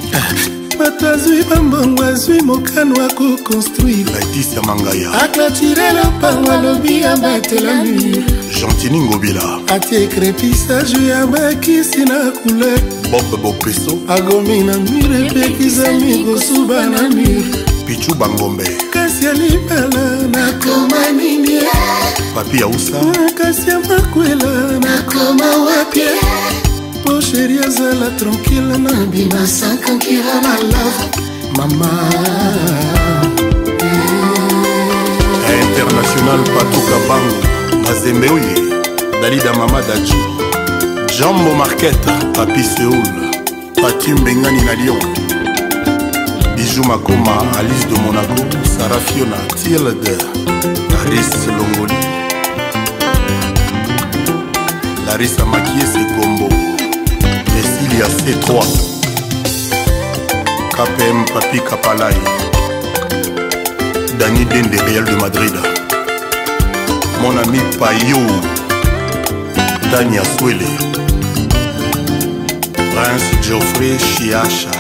Matazui bambongo azui mokano ako construire. Laetitia Mangaya. Aclatire le pango lobi abatela mur. Gentini Ngobila. Atie crépissage ya bakisi na couleur. Bob Bopeso. Agomi na mur epekiza migo suba na mur. Pichu Bangombe. Kasi ya libala nakoma nini. Papi Aoussa. Kasi ya makwela nakoma wapie. Po chérie azala tranquille na bima sans conquérir ma love. Mama. International Patou Kabango. Mazembe Oye. Dalida Mama Daji. Jambo Marquette. Papi Seoul. Pati Mbengani na Lyon. Bijou Makoma. Alice de Monaco. Sarah Fiona. Tilde. Aris Longoli. Larissa Makiese Gombo. Cecilia C3. KPM Papi Kapalai. Dani Dende Real de Madrid. Mon ami Payou. Dania Swele. Prince Geoffrey Chiacha.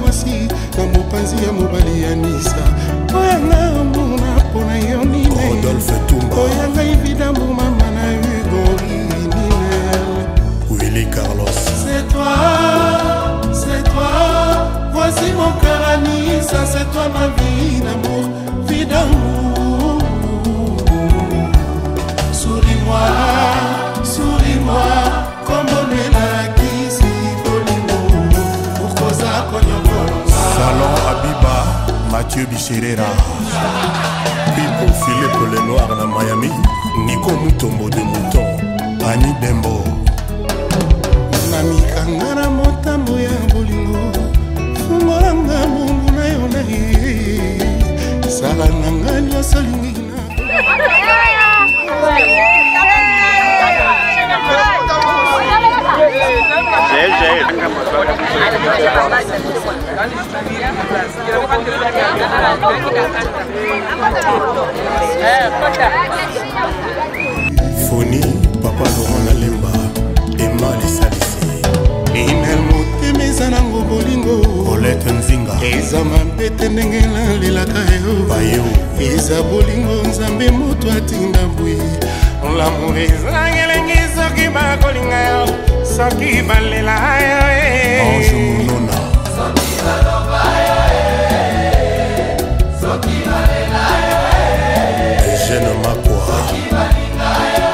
Mwasi na mopanzi ya mobali ya Nisa. Oyanga muna pona yo Chirera Pipo Philippe le Noir na Miami Nico Mutombo de Mouton Annie Dembo Namikanga na motambo ya bolingo Fungolanga mungu na yonahi Sala nanga nyonso lingi na Foni, Papa Laurent Nalemba, Emma Lissalisi Inel motema eza nango bolingo Colette Nzinga eza mampete ndenge nalelaka yo Bayo eza bolingo nzambe moto atinda bwe lamour eza ngelengi soki bakolinga yo soki balela yo Ange Monona soki baloba yo soki balela yo Eugène Makwa soki balinga yo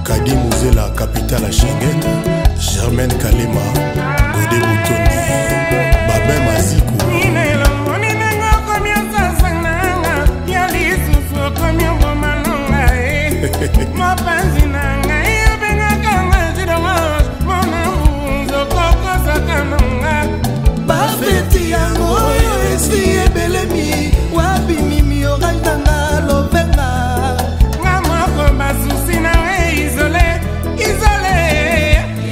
Kadi Mouzela, capitale à Schengen Germaine Kalema Godé Boutoni Babin Mazikou Mapanzi na ngai obengaka nga zidorange mona mbunzo kokosaka nanga bafeti yango oyo esi ebelemi wabimimi oranganga lobenga nga moko basusi na ngai isole isole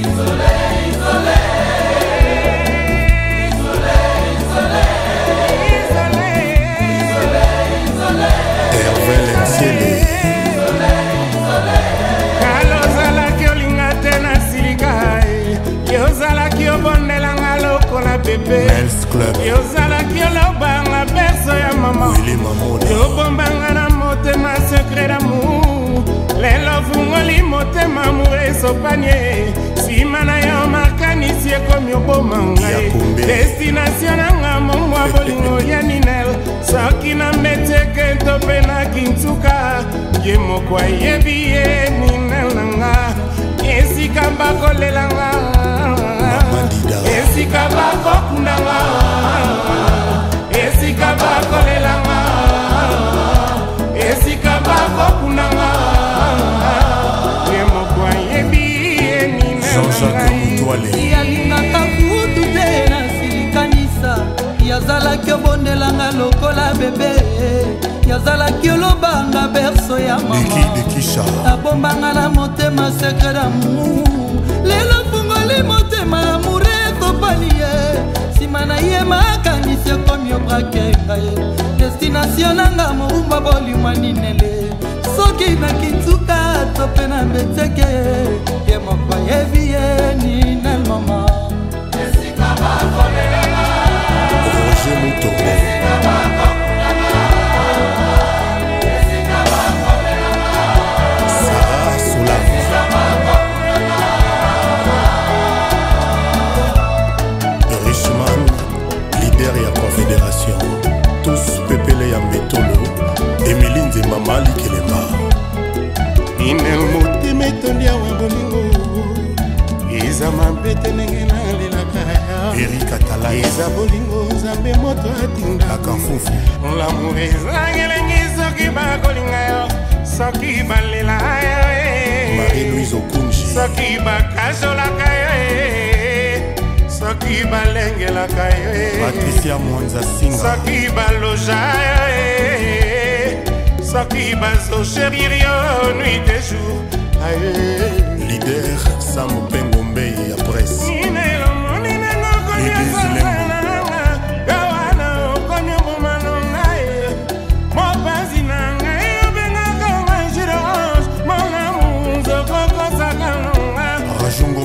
isole isole isole isole isole isole Hervé Lensiele yozalaki obondelanga lokola bebe yozalaki olobanga berso ya mama yobombanga na motema secret d'amour lelo fungoli motema amour esopanie nsima na yo makanisi ekomi oboma ngai destinatio nanga momwa bolingo ya ninel soki na mbeteke to mpe na kintsuka ye moko ayebi ye ninel nanga esika bakolelanga esika bakokundanga esika bakolelanga esika bakokundanga ye moko ayebi eninelanga yalingaka kutu te na silikanisa yazalaki obondelanga lokola bebe yazalaki olobanga berso ya mama abombanga na motema secret d'amour lelo fungoli motema amoure ekopani ye nsima na ye makanisi ekomi obrake ngai destinatio nanga morumba bolimwa ninele soki na kintsuka to mpe na mbeteke ye moko ayebi ye ninel mama esika bakolelela Roger Moutombo Sarah Soulave Richman, leader ya confédération tous pepele ya mbetolo Emilie Nzema Mali Kelemba inel motema etondi awa bolingo eza mampete ndenge nalelaka Eric Atala eza bolingo nzambe moto atindaka mfufu lamour eza ngelengi soki bakolinga yo soki balela yo Marie-Louise Okunji soki bakazolaka yo soki balengelaka yo Patricia Mwanza Singa soki baloja yo soki bazochérir yo nuit et jour leader Sam Pengombe ya presse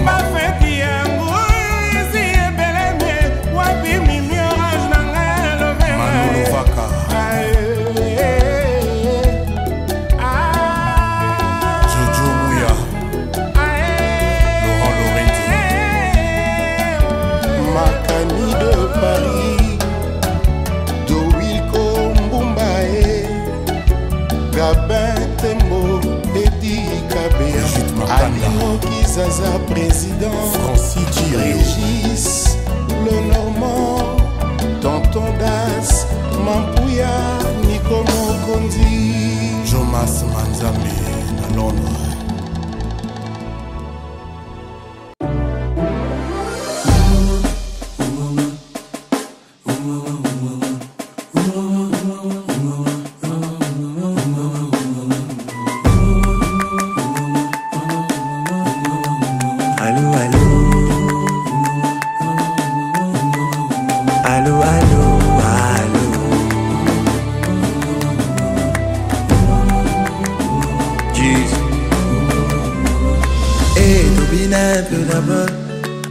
bafeti yango esi ebelemi wapi mimi orange na ngai lovema Jojo Mouya Laurent Lorenzi Makani de Paris Dowilko Mbumbae Gabin Tembo Edi Kabea Alimo Kizaza président Francis Thierry Régis Mampuya Nico Mokonzi Jomas Manzambi na Londres.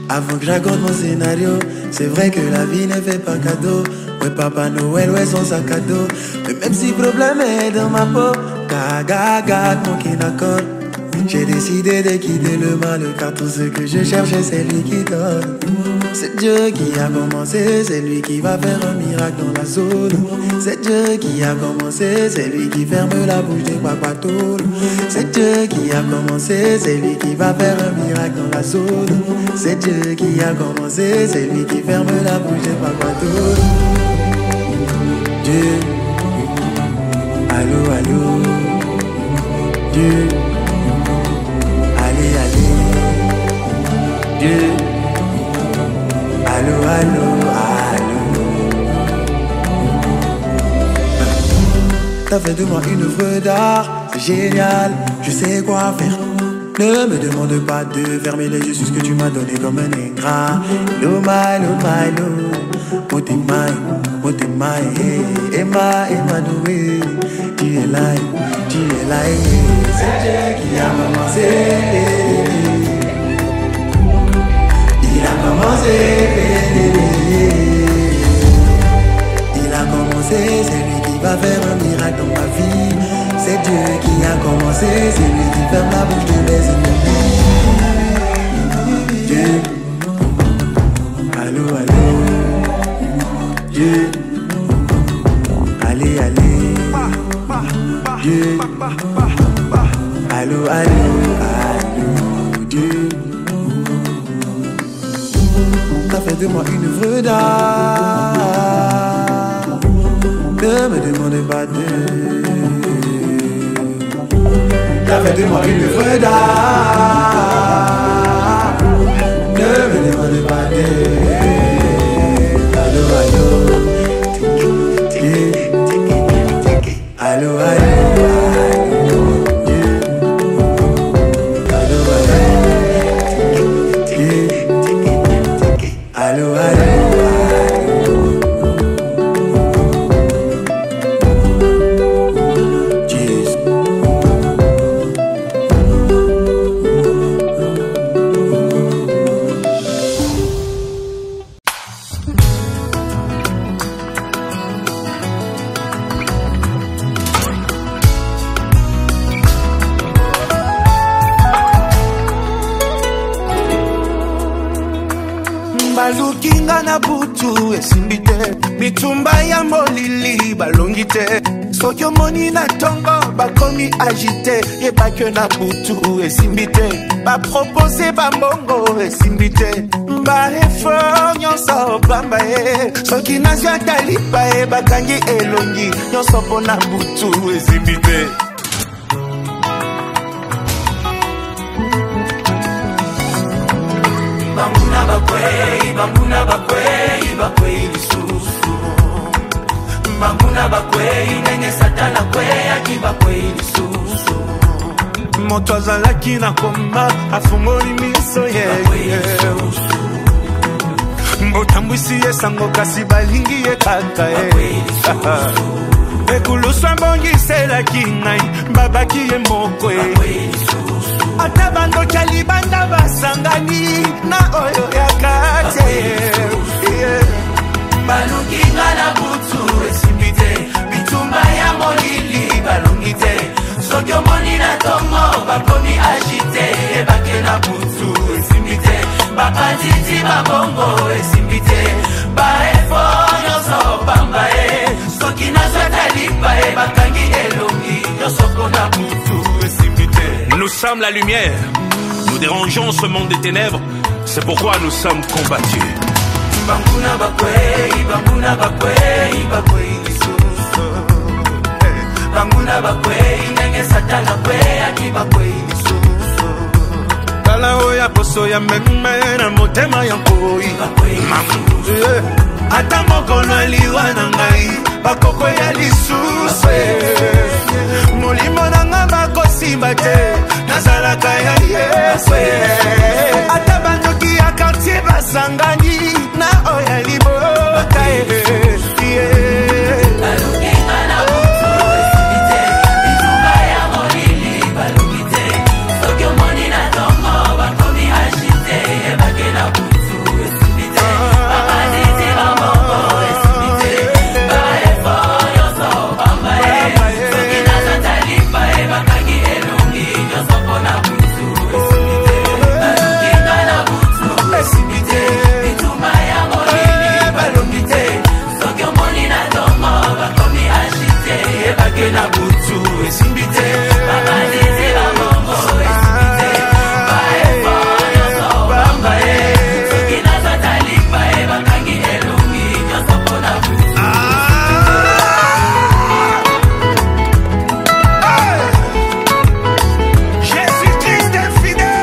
Avant que j'accorde mon scénario, c'est vrai que la vie ne fait pas cadeau. Ouais, Papa Noël, ouais, son sac à dos. Mais même si le problème est dans ma peau, gaga, mon qui n'accorde. J'ai décidé de quitter le mal, car tout ce que je cherche, c'est lui qui donne. C'est Dieu qui a commencé, c'est lui qui va faire un miracle dans la zone. C'est Dieu qui a commencé, c'est lui qui ferme la bouche des guaguatoules. C'est Dieu qui a commencé, c'est lui qui va faire un miracle dans la zone. C'est Dieu qui a commencé, c'est lui qui ferme la bouche des guaguatoules. Dieu, allô, allô, Dieu. Allez, allez, Dieu. Allô, allô, allô. T'as fait de moi une œuvre d'art, c'est génial, je sais quoi faire. Ne me demande pas de fermer les yeux sur ce que tu m'as donné comme un ingrat. Loma, loma, lo, motemai, Emma, Emmanuel. Tu es là, c'est Dieu qui a commencé. Il a commencé, c'est lui qui va faire un miracle dans ma vie. C'est Dieu qui a commencé, c'est lui qui ferme la bouche de mes ennemis. Dieu, allô, allô, Dieu, allez, allez, Dieu, allô, allô, allô, Dieu. T'as fait de moi une œuvre d'art. Ne me demandez pas de. T'as fait de moi une œuvre d'art. Ne me demandez pas de. Allô, allô, allô, allô, allô. Allô, allô, Jeez. balukinga na butu esimbi te bitumba ya molili balongi te soki omoni na ntongo bakomi agite yebaki na butu esimbi te bapropose bambongo esimbi te baeffort nyonso bamba ye soki nazwi atalipa ye bakangi elongi nyonso mpo na butu esimbi te. Bambuna bakwei lisusu Bambuna bakwei nenge satana kwei aki bakwei lisusu moto azalaki na koma afungoli miso ye mbotambwisi esango kasi balingi ye kaka ye ekulusu ambongiselaki ngai babaki ye moko ye ata bandoki ya libanda basangani na oyo ya kati balukinga na butu esimbi te bitumba ya molili balongi te soki omoni na tongo bakomi agite ebake na butu esimbi te bapatiti babongo esimbi te baeffort nyonso pamba ye soki nazwata lipa ye bakangi elongi nyonso mpona butu esimbi te. Nous sommes la lumière, nous dérangeons ce monde des ténèbres, c'est pourquoi nous sommes combattus. Bambuna bakwei bakwei lisusu poso ya meme na motema ya nkoi ata mokolo aliwa na ngai bakoko ya lisusu molimo na nga bakosimba te nazalaka ya yesu ata bandoki ya kartier basangani na oya liboka na butu esimbite baba nezi la mongo esimbite bae bamba sokina zatali bae bakangi elungi nyoso pona butu Jésus Christ est fidèle.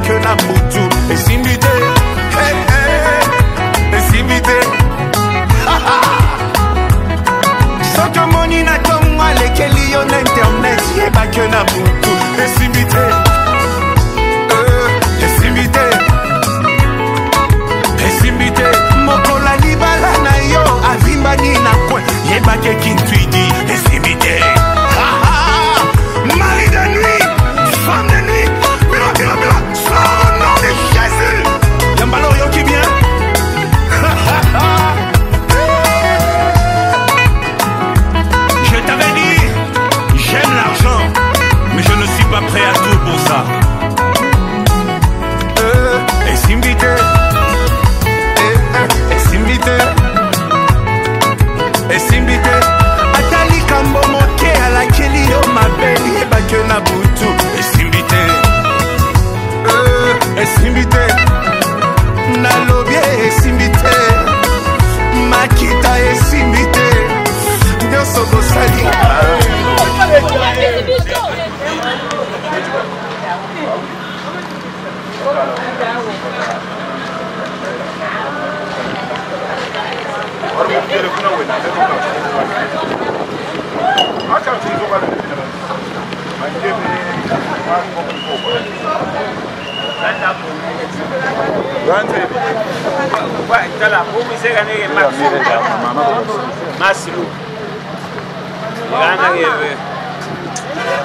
Que na butu esimbite esimbite soki omoni na ntongo alekeli yo na internet yeba ke na butu esimbite esimbite esimbite mokola libala na yo avimbani na kwe yeba ke kintuidi esimbite mari de nuit femme de nuit au nom de Jésus. Yambalo Yoki bien. Je t'avais dit, j'aime l'argent, mais je ne suis pas prêt à tout pour ça. Esimbite, esimbite, esimbite. Atali kambo moke ala keli yo mabeli ebake na butu. Esimbite. Esimbite na lobie esimbite makita esimbite nyoso kosali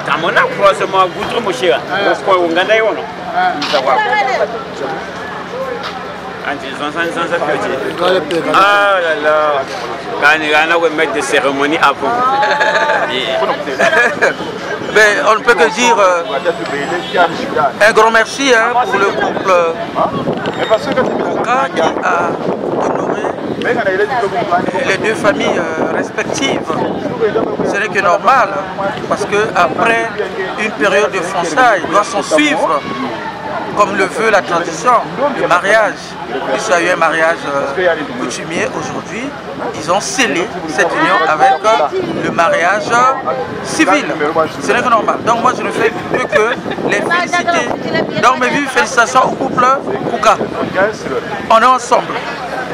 Tamona croise moi goutro mochira. Kwa unganda yono. Sawa. Anti zanza petit. Ah là là. Quand on mettre des cérémonies avant. Mais on ne peut que dire un grand merci pour le couple Kouka qui a honoré les deux familles respectives. Ce n'est que normal parce qu'après une période de fiançailles, il doit s'en suivre, comme le veut la tradition, le mariage. Il y a eu un mariage coutumier aujourd'hui. Ils ont scellé cette union avec le mariage civil. Ce n'est que normal. Donc moi je ne fais que les féliciter. Donc mes vives félicitations au couple Kouka. On est ensemble.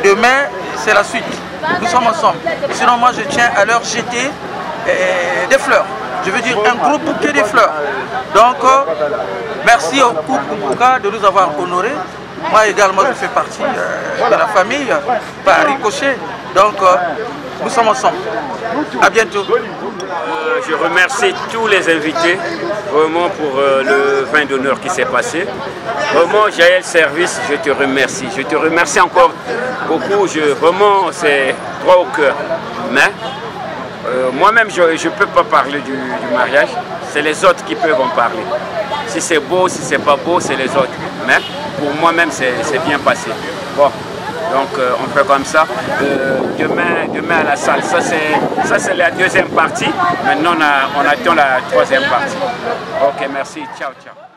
Demain c'est la suite. Nous sommes ensemble. Sinon moi je tiens à leur jeter des fleurs. Je veux dire un gros bouquet de fleurs. Donc merci au couple Kouka de nous avoir honorés. Moi également je fais partie de la famille par ricochet. Donc nous sommes ensemble. À bientôt. Je remercie tous les invités vraiment pour le vin d'honneur qui s'est passé. Vraiment Jaël Service, je te remercie. Je te remercie encore beaucoup. Vraiment c'est droit au cœur. Mais moi-même, je ne peux pas parler du mariage. C'est les autres qui peuvent en parler. Si c'est beau, si c'est pas beau, c'est les autres. Mais pour moi-même, c'est bien passé. Bon, donc on fait comme ça. Demain à la salle. Ça, c'est la deuxième partie. Maintenant, on attend la troisième partie. Ok, merci. Ciao, ciao.